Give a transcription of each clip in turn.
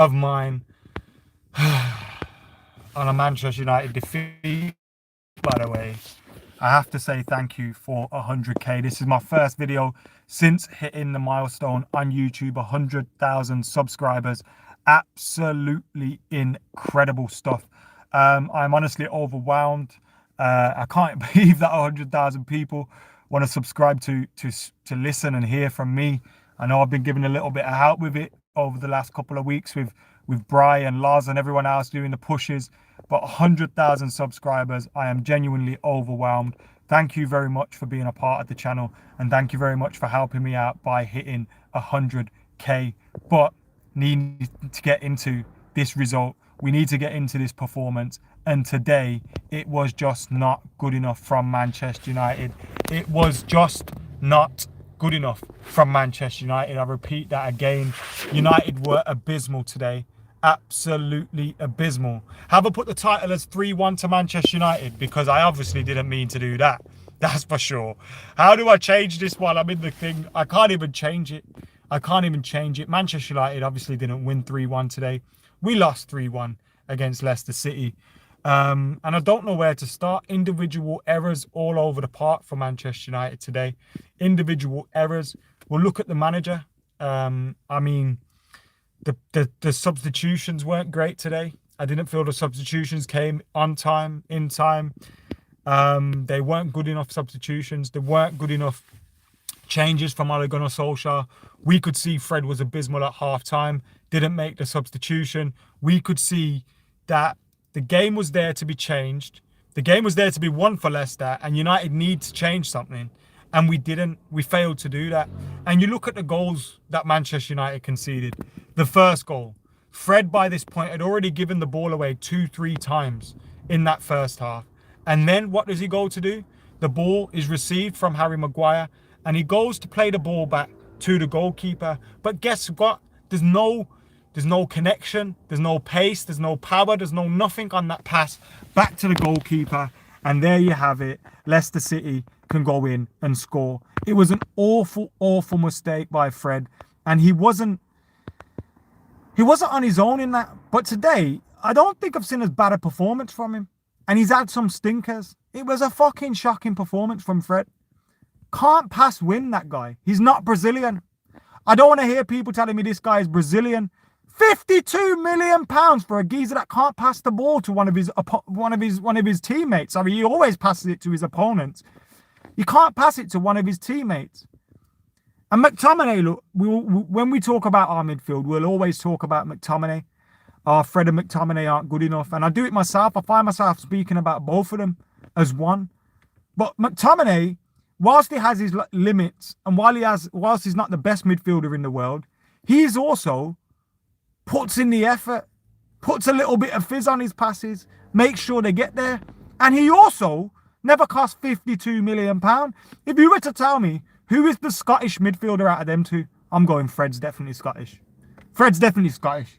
of mine on a Manchester United defeat, by the way. I have to say thank you for 100k. This is my first video since hitting the milestone on YouTube, 100,000 subscribers. Absolutely incredible stuff. I'm honestly overwhelmed. I can't believe that 100,000 people want to subscribe to listen and hear from me. I know I've been giving a little bit of help with it over the last couple of weeks with Bri and Lars and everyone else doing the pushes. But 100,000 subscribers, I am genuinely overwhelmed. Thank you very much for being a part of the channel, and thank you very much for helping me out by hitting 100k. But need to get into this result. We need to get into this performance, and today it was just not good enough from Manchester United. It was just not good enough from Manchester United. I repeat that again. United were abysmal today. Absolutely abysmal. Have I put the title as 3-1 to Manchester United? Because I obviously didn't mean to do that. That's for sure. How do I change this while I'm in the thing? I can't even change it. I can't even change it. Manchester United obviously didn't win 3-1 today. We lost 3-1 against Leicester City. And I don't know where to start. Individual errors all over the park for Manchester United today. Individual errors. We'll look at the manager. I mean, the substitutions weren't great today. I didn't feel the substitutions came on time, in time. They weren't good enough substitutions. They weren't good enough changes from Ole Gunnar Solskjaer. We could see Fred was abysmal at half-time, didn't make the substitution. We could see that the game was there to be changed. The game was there to be won for Leicester, and United need to change something. And we didn't. We failed to do that. And you look at the goals that Manchester United conceded. The first goal, Fred by this point had already given the ball away 2-3 times in that first half. And then what does he go to do? The ball is received from Harry Maguire, and he goes to play the ball back to the goalkeeper. But guess what? There's no connection, there's no pace, there's no power, there's no nothing on that pass back to the goalkeeper. And there you have it. Leicester City can go in and score. It was an awful, awful mistake by Fred. And he wasn't on his own in that. But today, I don't think I've seen as bad a performance from him. And he's had some stinkers. It was a fucking shocking performance from Fred. Can't pass win, that guy. He's not Brazilian. I don't want to hear people telling me this guy is Brazilian. £52 million for a geezer that can't pass the ball to one of his teammates. I mean, he always passes it to his opponents. You can't pass it to one of his teammates. And McTominay, look, when we talk about our midfield, we'll always talk about McTominay. Fred and McTominay aren't good enough. And I do it myself. I find myself speaking about both of them as one. But McTominay, whilst he has his limits, and whilst he's not the best midfielder in the world, he's also puts in the effort, puts a little bit of fizz on his passes, makes sure they get there. And he also never cost £52 million. If you were to tell me who is the Scottish midfielder out of them two, I'm going Fred's definitely Scottish. Fred's definitely Scottish.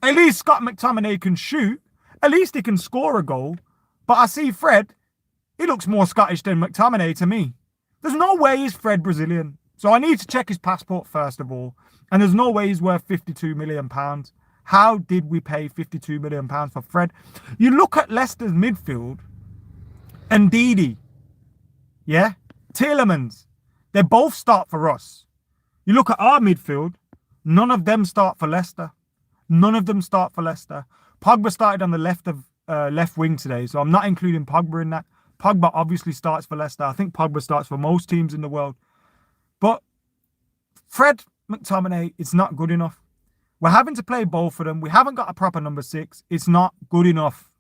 At least Scott McTominay can shoot. At least he can score a goal. But I see Fred, he looks more Scottish than McTominay to me. There's no way he's Fred Brazilian. So I need to check his passport first of all. And there's no way he's worth £52 million. How did we pay £52 million for Fred? You look at Leicester's midfield, and Ndidi, yeah, Tielemans, they both start for us. You look at our midfield, none of them start for Leicester. None of them start for Leicester. Pogba started on the left wing today, so I'm not including Pogba in that. Pogba obviously starts for Leicester. I think Pogba starts for most teams in the world. But Fred McTominay, it's not good enough. We're having to play both of them. We haven't got a proper number 6. It's not good enough.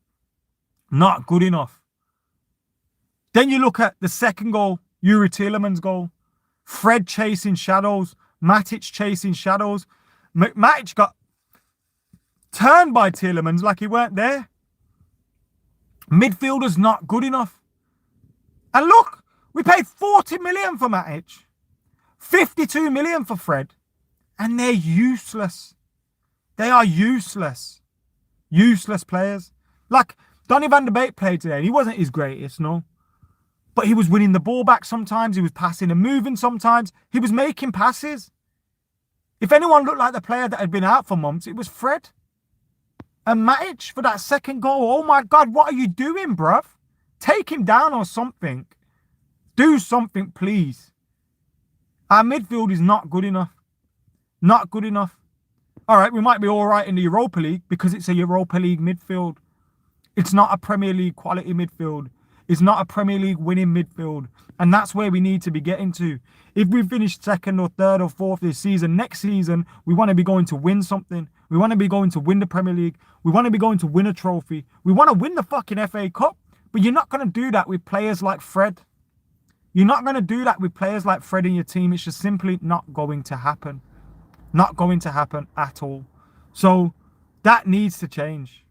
Not good enough. Then you look at the second goal, Yuri Tielemans' goal. Fred chasing shadows. Matic chasing shadows. Matic got turned by Tielemans like he weren't there. Midfielder's not good enough. And look, we paid 40 million for Matic. 52 million for Fred. And they're useless. They are useless. Useless players. Like, Donny van de Beek played today. He wasn't his greatest, no. But he was winning the ball back sometimes. He was passing and moving sometimes. He was making passes. If anyone looked like the player that had been out for months, it was Fred and Matic for that second goal. Oh my God, what are you doing, bruv? Take him down or something. Do something, please. Our midfield is not good enough. Not good enough. All right, we might be all right in the Europa League because it's a Europa League midfield. It's not a Premier League quality midfield. It's not a Premier League winning midfield. And that's where we need to be getting to. If we finish second or third or fourth this season, next season, we want to be going to win something. We want to be going to win the Premier League. We want to be going to win a trophy. We want to win the fucking FA Cup. But you're not going to do that with players like Fred. You're not going to do that with players like Fred in your team. It's just simply not going to happen. Not going to happen at all. So that needs to change.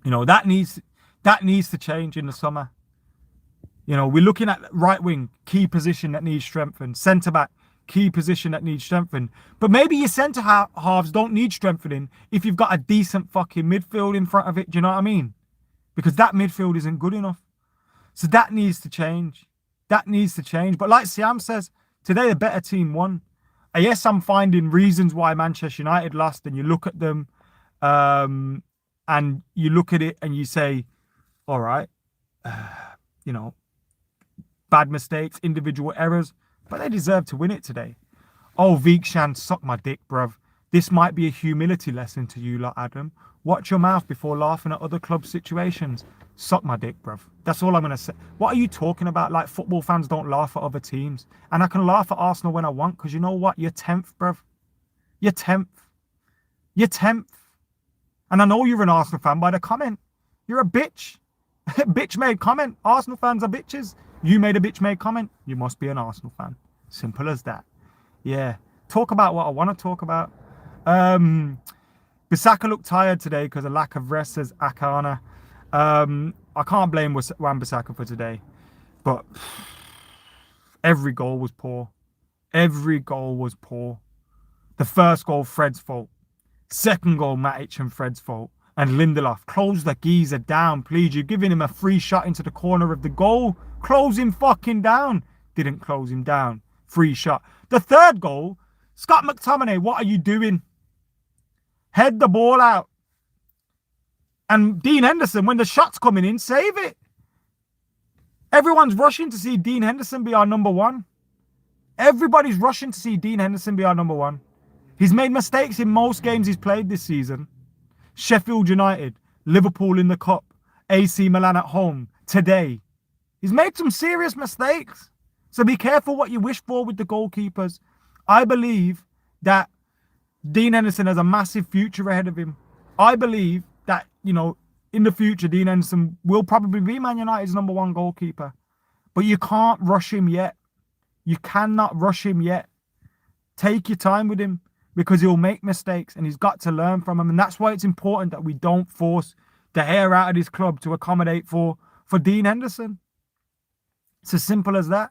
You know, that needs to change in the summer. You know, we're looking at right wing, key position that needs strengthened. Centre back, key position that needs strengthened. But maybe your centre halves don't need strengthening if you've got a decent fucking midfield in front of it. Do you know what I mean? Because that midfield isn't good enough. So that needs to change. That needs to change. But like Siam says, today the better team won. Yes, I'm finding reasons why Manchester United lost, and you look at them and you look at it and you say, all right, you know, bad mistakes, individual errors, but they deserve to win it today. Oh, Vikshan, suck my dick, bruv. This might be a humility lesson to you lot, Adam. Watch your mouth before laughing at other club situations. Suck my dick, bruv. That's all I'm going to say. What are you talking about? Like, football fans don't laugh at other teams. And I can laugh at Arsenal when I want, because you know what? You're 10th, bruv. You're 10th. You're 10th. And I know you're an Arsenal fan by the comment. You're a bitch. Bitch made comment. Arsenal fans are bitches. You made a bitch made comment. You must be an Arsenal fan. Simple as that. Yeah. Talk about what I want to talk about. Bissaka looked tired today because of lack of rest, says Akana. I can't blame Wan-Bissaka for today. But every goal was poor. Every goal was poor. The first goal, Fred's fault. Second goal, Matic and Fred's fault. And Lindelof, close the geezer down, please. You're giving him a free shot into the corner of the goal. Close him fucking down. Didn't close him down. Free shot. The third goal, Scott McTominay, what are you doing? Head the ball out. And Dean Henderson, when the shot's coming in, save it. Everyone's rushing to see Dean Henderson be our number one. Everybody's rushing to see Dean Henderson be our number one. He's made mistakes in most games he's played this season. Sheffield United, Liverpool in the Cup, AC Milan at home, today. He's made some serious mistakes. So be careful what you wish for with the goalkeepers. I believe that Dean Henderson has a massive future ahead of him. I believe that, you know, in the future, Dean Henderson will probably be Man United's number one goalkeeper. But you can't rush him yet. You cannot rush him yet. Take your time with him, because he'll make mistakes and he's got to learn from them. And that's why it's important that we don't force the hair out of this club to accommodate for Dean Henderson. It's as simple as that.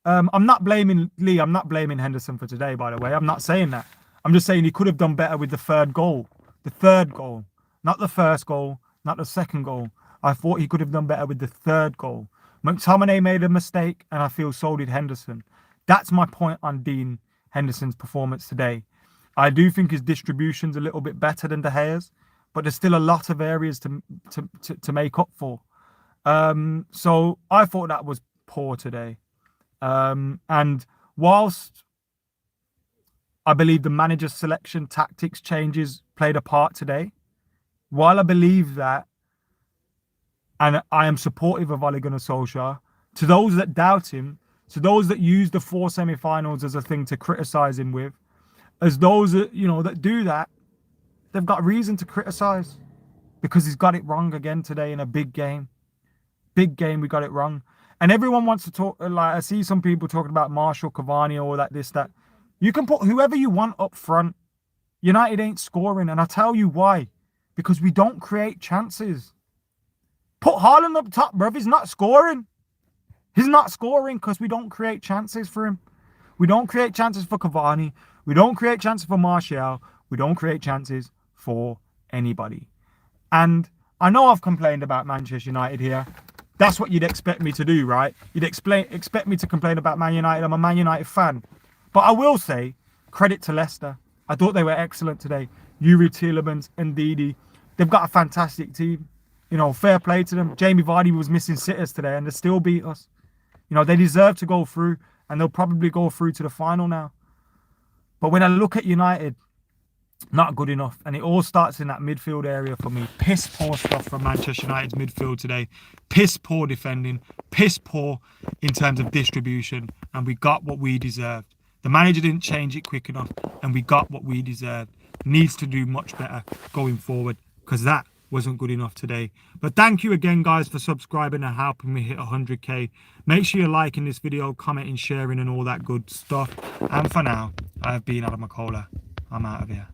I'm not blaming Lee. I'm not blaming Henderson for today, by the way. I'm not saying that. I'm just saying he could have done better with the third goal. The third goal. Not the first goal. Not the second goal. I thought he could have done better with the third goal. McTominay made a mistake, and I feel so did Henderson. That's my point on Dean Henderson's performance today. I do think his distribution's a little bit better than De Gea's, but there's still a lot of areas to make up for. So I thought that was poor today. And whilst I believe the manager's selection tactics changes played a part today, while I believe that, and I am supportive of Ole Gunnar Solskjaer, to those that doubt him, to those that use the 4 semi-finals as a thing to criticise him with, as those that, you know, that do that, they've got reason to criticise, because he's got it wrong again today in a big game. Big game, we got it wrong. And everyone wants to talk, like I see some people talking about Marshall, Cavani, all that, this, that. You can put whoever you want up front. United ain't scoring, and I'll tell you why. Because we don't create chances. Put Haaland up top, bruv. He's not scoring. He's not scoring because we don't create chances for him. We don't create chances for Cavani. We don't create chances for Martial. We don't create chances for anybody. And I know I've complained about Manchester United here. That's what you'd expect me to do, right? You'd expect me to complain about Man United. I'm a Man United fan. But I will say, credit to Leicester. I thought they were excellent today. Yuri Tielemans and Didi. They've got a fantastic team. You know, fair play to them. Jamie Vardy was missing sitters today and they still beat us. You know, they deserve to go through and they'll probably go through to the final now. But when I look at United, not good enough. And it all starts in that midfield area for me. Piss poor stuff from Manchester United's midfield today. Piss poor defending. Piss poor in terms of distribution. And we got what we deserved. The manager didn't change it quick enough. And we got what we deserved. Needs to do much better going forward. Because that wasn't good enough today. But thank you again, guys, for subscribing and helping me hit 100k. Make sure you're liking this video, commenting, sharing and all that good stuff. And for now, I've been AdamMcKola. I'm out of here.